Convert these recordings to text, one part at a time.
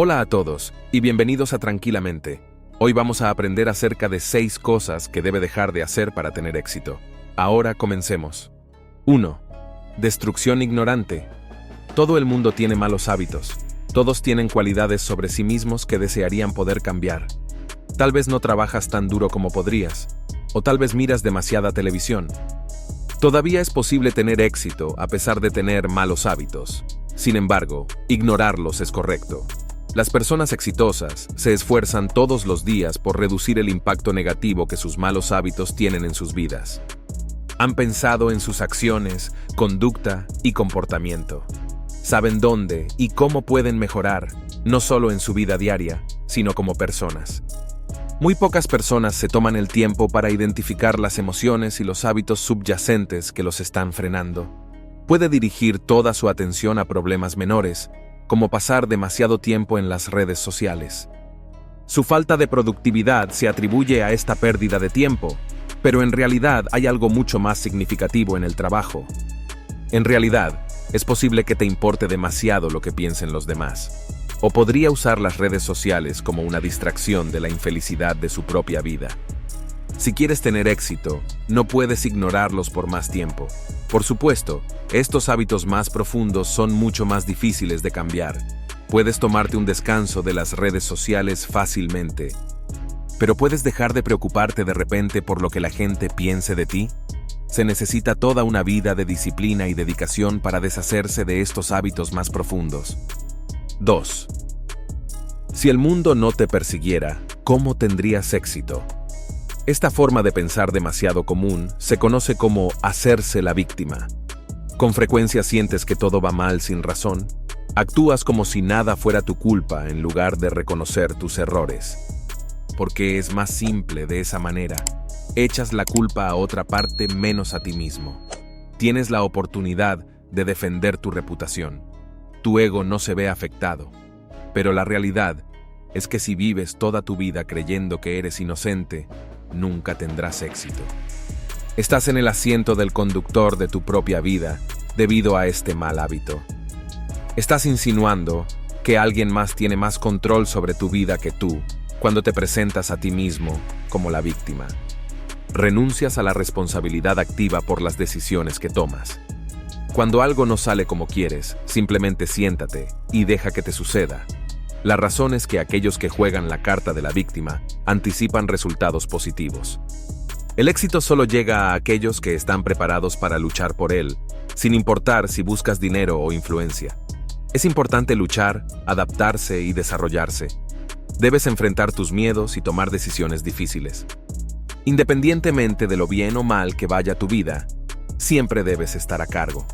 Hola a todos y bienvenidos a Tranquilamente. Hoy vamos a aprender acerca de 6 cosas que debe dejar de hacer para tener éxito. Ahora comencemos. 1. Destrucción ignorante. Todo el mundo tiene malos hábitos. Todos tienen cualidades sobre sí mismos que desearían poder cambiar. Tal vez no trabajas tan duro como podrías, o tal vez miras demasiada televisión. Todavía es posible tener éxito a pesar de tener malos hábitos. Sin embargo, ignorarlos es correcto. Las personas exitosas se esfuerzan todos los días por reducir el impacto negativo que sus malos hábitos tienen en sus vidas. Han pensado en sus acciones, conducta y comportamiento. Saben dónde y cómo pueden mejorar, no solo en su vida diaria, sino como personas. Muy pocas personas se toman el tiempo para identificar las emociones y los hábitos subyacentes que los están frenando. Puede dirigir toda su atención a problemas menores, como pasar demasiado tiempo en las redes sociales. Su falta de productividad se atribuye a esta pérdida de tiempo, pero en realidad hay algo mucho más significativo en el trabajo. En realidad, es posible que te importe demasiado lo que piensen los demás, o podría usar las redes sociales como una distracción de la infelicidad de su propia vida. Si quieres tener éxito, no puedes ignorarlos por más tiempo. Por supuesto, estos hábitos más profundos son mucho más difíciles de cambiar. Puedes tomarte un descanso de las redes sociales fácilmente. ¿Pero puedes dejar de preocuparte de repente por lo que la gente piense de ti? Se necesita toda una vida de disciplina y dedicación para deshacerse de estos hábitos más profundos. 2. Si el mundo no te persiguiera, ¿cómo tendrías éxito? Esta forma de pensar demasiado común se conoce como hacerse la víctima. Con frecuencia sientes que todo va mal sin razón. Actúas como si nada fuera tu culpa en lugar de reconocer tus errores. Porque es más simple de esa manera. Echas la culpa a otra parte menos a ti mismo. Tienes la oportunidad de defender tu reputación. Tu ego no se ve afectado. Pero la realidad es que si vives toda tu vida creyendo que eres inocente, nunca tendrás éxito. Estás en el asiento del conductor de tu propia vida debido a este mal hábito. Estás insinuando que alguien más tiene más control sobre tu vida que tú cuando te presentas a ti mismo como la víctima. Renuncias a la responsabilidad activa por las decisiones que tomas. Cuando algo no sale como quieres, simplemente siéntate y deja que te suceda. La razón es que aquellos que juegan la carta de la víctima anticipan resultados positivos. El éxito solo llega a aquellos que están preparados para luchar por él, sin importar si buscas dinero o influencia. Es importante luchar, adaptarse y desarrollarse. Debes enfrentar tus miedos y tomar decisiones difíciles. Independientemente de lo bien o mal que vaya tu vida, siempre debes estar a cargo.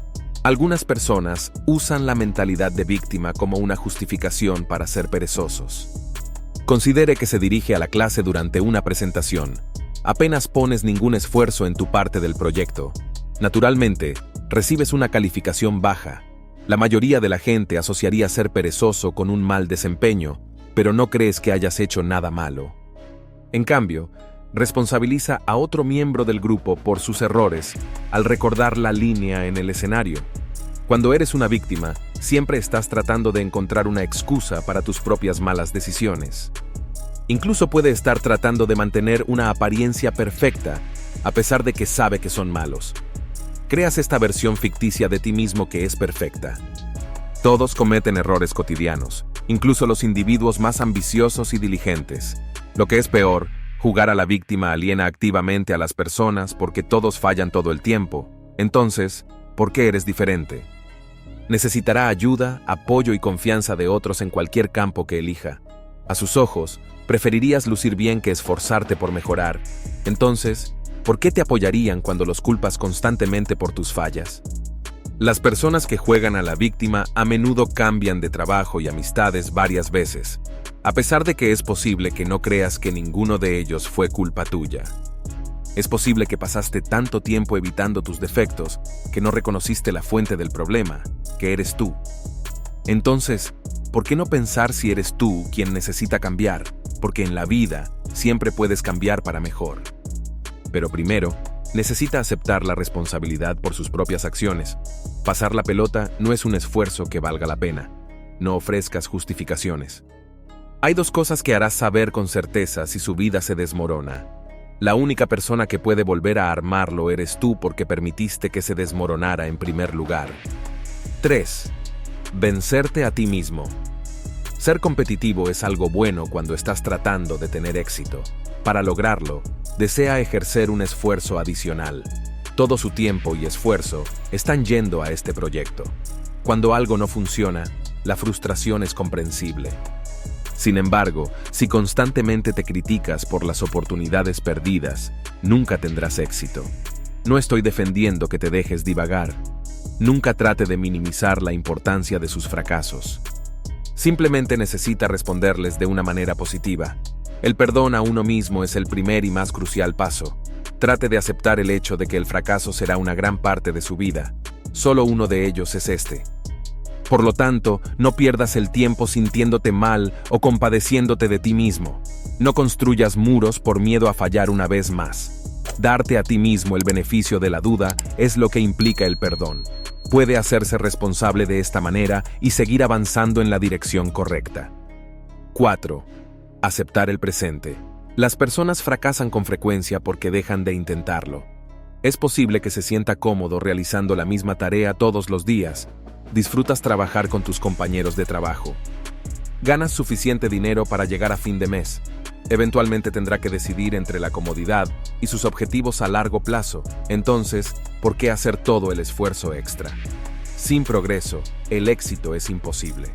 Algunas personas usan la mentalidad de víctima como una justificación para ser perezosos. Considere que se dirige a la clase durante una presentación. Apenas pones ningún esfuerzo en tu parte del proyecto. Naturalmente, recibes una calificación baja. La mayoría de la gente asociaría ser perezoso con un mal desempeño, pero no crees que hayas hecho nada malo. En cambio, responsabiliza a otro miembro del grupo por sus errores al recordar la línea en el escenario. Cuando eres una víctima, siempre estás tratando de encontrar una excusa para tus propias malas decisiones. Incluso puede estar tratando de mantener una apariencia perfecta, a pesar de que sabe que son malos. Creas esta versión ficticia de ti mismo que es perfecta. Todos cometen errores cotidianos, incluso los individuos más ambiciosos y diligentes. Lo que es peor, jugar a la víctima aliena activamente a las personas porque todos fallan todo el tiempo. Entonces, ¿por qué eres diferente? Necesitará ayuda, apoyo y confianza de otros en cualquier campo que elija. A sus ojos, preferirías lucir bien que esforzarte por mejorar. Entonces, ¿por qué te apoyarían cuando los culpas constantemente por tus fallas? Las personas que juegan a la víctima a menudo cambian de trabajo y amistades varias veces, a pesar de que es posible que no creas que ninguno de ellos fue culpa tuya. Es posible que pasaste tanto tiempo evitando tus defectos que no reconociste la fuente del problema, que eres tú. Entonces, ¿por qué no pensar si eres tú quien necesita cambiar? Porque en la vida siempre puedes cambiar para mejor. Pero primero, necesita aceptar la responsabilidad por sus propias acciones. Pasar la pelota no es un esfuerzo que valga la pena. No ofrezcas justificaciones. Hay dos cosas que harás saber con certeza si su vida se desmorona. La única persona que puede volver a armarlo eres tú porque permitiste que se desmoronara en primer lugar. 3. Vencerte a ti mismo. Ser competitivo es algo bueno cuando estás tratando de tener éxito. Para lograrlo, desea ejercer un esfuerzo adicional. Todo su tiempo y esfuerzo están yendo a este proyecto. Cuando algo no funciona, la frustración es comprensible. Sin embargo, si constantemente te criticas por las oportunidades perdidas, nunca tendrás éxito. No estoy defendiendo que te dejes divagar. Nunca trate de minimizar la importancia de sus fracasos. Simplemente necesita responderles de una manera positiva. El perdón a uno mismo es el primer y más crucial paso. Trate de aceptar el hecho de que el fracaso será una gran parte de su vida. Solo uno de ellos es este. Por lo tanto, no pierdas el tiempo sintiéndote mal o compadeciéndote de ti mismo. No construyas muros por miedo a fallar una vez más. Darte a ti mismo el beneficio de la duda es lo que implica el perdón. Puede hacerse responsable de esta manera y seguir avanzando en la dirección correcta. 4. Aceptar el presente. Las personas fracasan con frecuencia porque dejan de intentarlo. Es posible que se sienta cómodo realizando la misma tarea todos los días. Disfrutas trabajar con tus compañeros de trabajo. Ganas suficiente dinero para llegar a fin de mes. Eventualmente tendrá que decidir entre la comodidad y sus objetivos a largo plazo. Entonces, ¿por qué hacer todo el esfuerzo extra? Sin progreso, el éxito es imposible.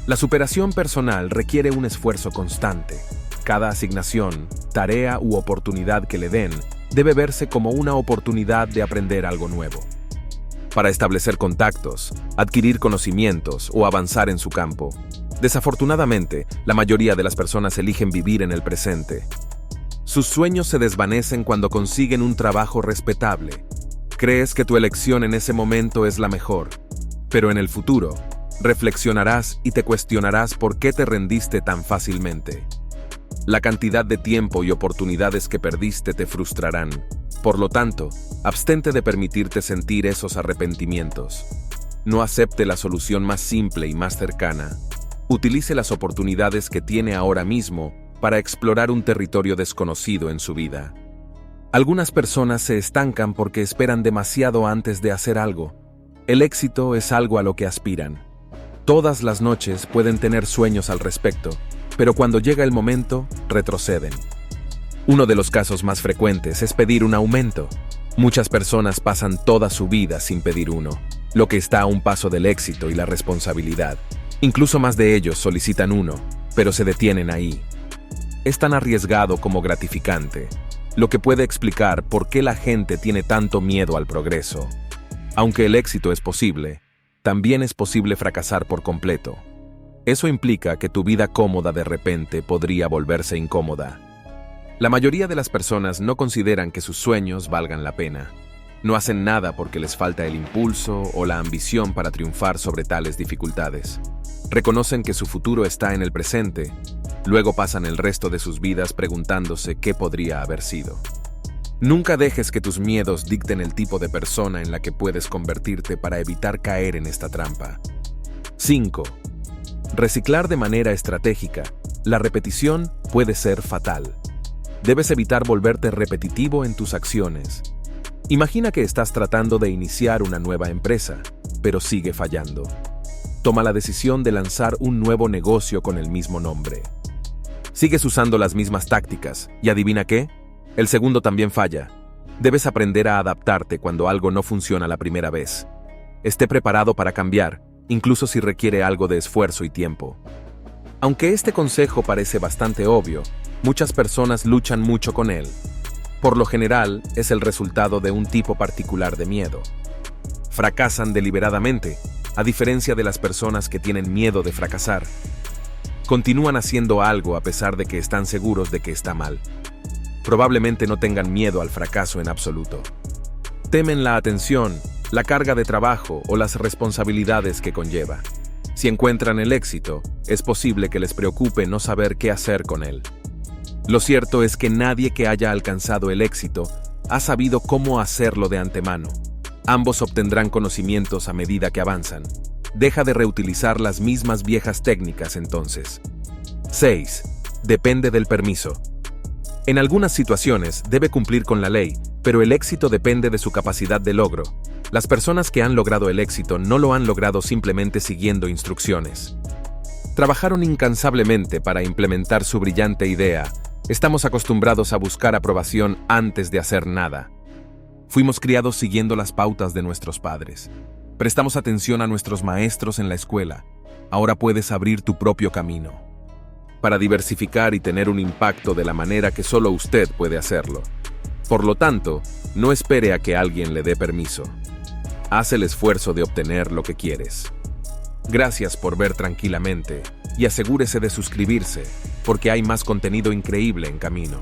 La superación personal requiere un esfuerzo constante. Cada asignación, tarea u oportunidad que le den debe verse como una oportunidad de aprender algo nuevo. Para establecer contactos, adquirir conocimientos o avanzar en su campo. Desafortunadamente, la mayoría de las personas eligen vivir en el presente. Sus sueños se desvanecen cuando consiguen un trabajo respetable. Crees que tu elección en ese momento es la mejor, pero en el futuro, reflexionarás y te cuestionarás por qué te rendiste tan fácilmente. La cantidad de tiempo y oportunidades que perdiste te frustrarán. Por lo tanto, abstente de permitirte sentir esos arrepentimientos. No acepte la solución más simple y más cercana. Utilice las oportunidades que tiene ahora mismo para explorar un territorio desconocido en su vida. Algunas personas se estancan porque esperan demasiado antes de hacer algo. El éxito es algo a lo que aspiran. Todas las noches pueden tener sueños al respecto, pero cuando llega el momento, retroceden. Uno de los casos más frecuentes es pedir un aumento. Muchas personas pasan toda su vida sin pedir uno, lo que está a un paso del éxito y la responsabilidad. Incluso más de ellos solicitan uno, pero se detienen ahí. Es tan arriesgado como gratificante, lo que puede explicar por qué la gente tiene tanto miedo al progreso. Aunque el éxito es posible, también es posible fracasar por completo. Eso implica que tu vida cómoda de repente podría volverse incómoda. La mayoría de las personas no consideran que sus sueños valgan la pena. No hacen nada porque les falta el impulso o la ambición para triunfar sobre tales dificultades. Reconocen que su futuro está en el presente, luego pasan el resto de sus vidas preguntándose qué podría haber sido. Nunca dejes que tus miedos dicten el tipo de persona en la que puedes convertirte para evitar caer en esta trampa. 5. Reciclar de manera estratégica. La repetición puede ser fatal. Debes evitar volverte repetitivo en tus acciones. Imagina que estás tratando de iniciar una nueva empresa, pero sigue fallando. Toma la decisión de lanzar un nuevo negocio con el mismo nombre. Sigues usando las mismas tácticas, y ¿adivina qué? El segundo también falla. Debes aprender a adaptarte cuando algo no funciona la primera vez. Esté preparado para cambiar, incluso si requiere algo de esfuerzo y tiempo. Aunque este consejo parece bastante obvio, muchas personas luchan mucho con él. Por lo general, es el resultado de un tipo particular de miedo. Fracasan deliberadamente, a diferencia de las personas que tienen miedo de fracasar. Continúan haciendo algo a pesar de que están seguros de que está mal. Probablemente no tengan miedo al fracaso en absoluto. Temen la atención, la carga de trabajo o las responsabilidades que conlleva. Si encuentran el éxito, es posible que les preocupe no saber qué hacer con él. Lo cierto es que nadie que haya alcanzado el éxito ha sabido cómo hacerlo de antemano. Ambos obtendrán conocimientos a medida que avanzan. Deja de reutilizar las mismas viejas técnicas entonces. 6. Depende del permiso. En algunas situaciones debe cumplir con la ley, pero el éxito depende de su capacidad de logro. Las personas que han logrado el éxito no lo han logrado simplemente siguiendo instrucciones. Trabajaron incansablemente para implementar su brillante idea. Estamos acostumbrados a buscar aprobación antes de hacer nada. Fuimos criados siguiendo las pautas de nuestros padres. Prestamos atención a nuestros maestros en la escuela. Ahora puedes abrir tu propio camino. Para diversificar y tener un impacto de la manera que solo usted puede hacerlo. Por lo tanto, no espere a que alguien le dé permiso. Haz el esfuerzo de obtener lo que quieres. Gracias por ver tranquilamente y asegúrese de suscribirse, porque hay más contenido increíble en camino.